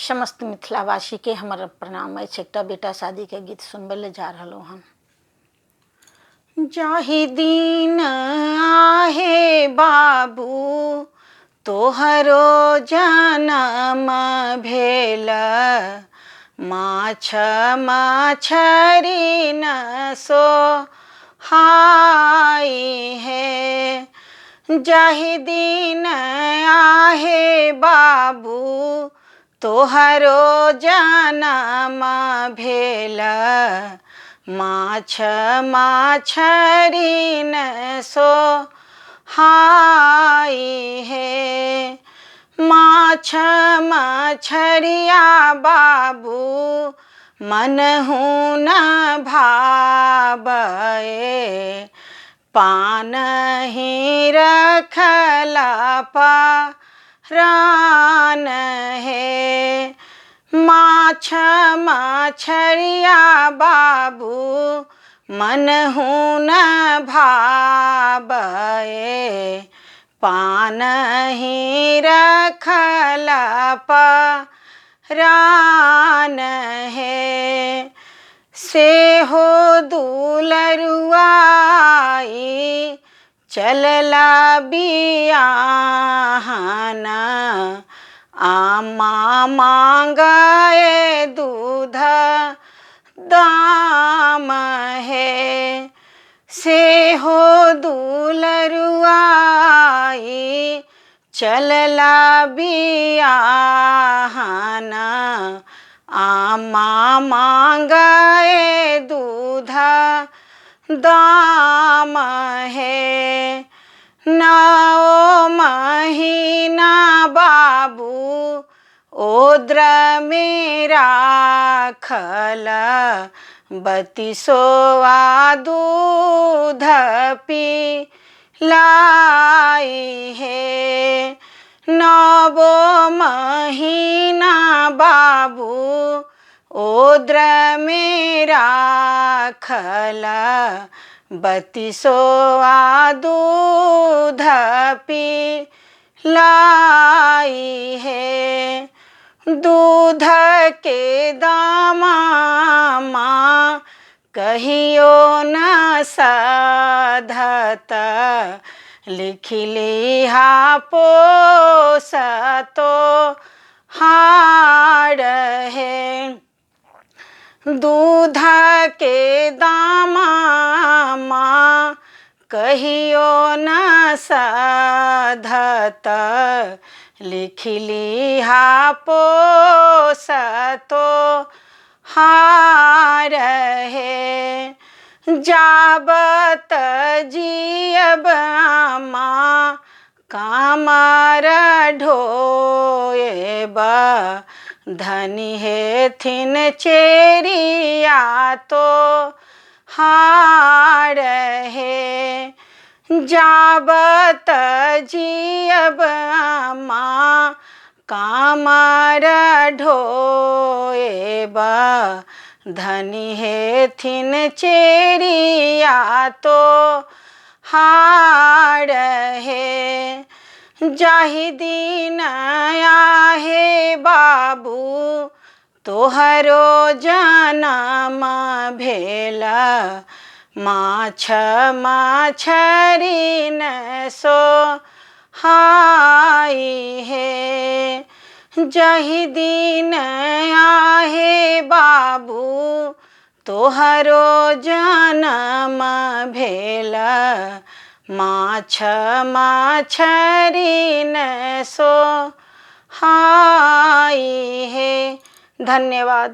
समस्त मिथिलावासी के हमारा प्रणाम। एकटा बेटा शादी के गीत सुनबे ले जा रहा हन। जाहि दिन आहे बाबू तोहरो जनम भेल, माछ माछरी न सोहाई है। जाहि दिन आहे बाबू तोहरो जनम भेल, माछ माछरी न सोहाई है। माछ मछरिया बाबू मनहु न भावए, पान ही रखला प्राण है। माछ मछरिया बाबू मनहु न भावए, पान ही रखला प्राण है। से हो दुलरुआई चलला बियाहन, आमा मांगए दूध दाम है। से हो दुलरुआई चलला बियाहन, आमा मांगए दूध दाम है। 9 महीना बाबू ओद्र में राखल, 32वां दूध पिलाई है। 9 महीना बाबू ओद्र में राखल, 32वां दूध पिलाई है। दूध के दामा कहियो न सधत, लिखिलिहा पोसतो हार है। दूध के दामा कहियो न सधत, लिखिलिहा पोसतो हार है। जाबत जियब आमा कामर ढोएब, धनी हेथिन चेरिया तो हार है। जाबत जियब आमा कामर ढोएब, धनी हेथिन चेरिया तो हार है। जाहि दिन आहे बाबू तोहरो जनम भेल, माछ माछरी न सोहाई है। जाहि दिन आहे बाबू तोहरो जनम भेल, माछ माछरी न सोहाई है। धन्यवाद।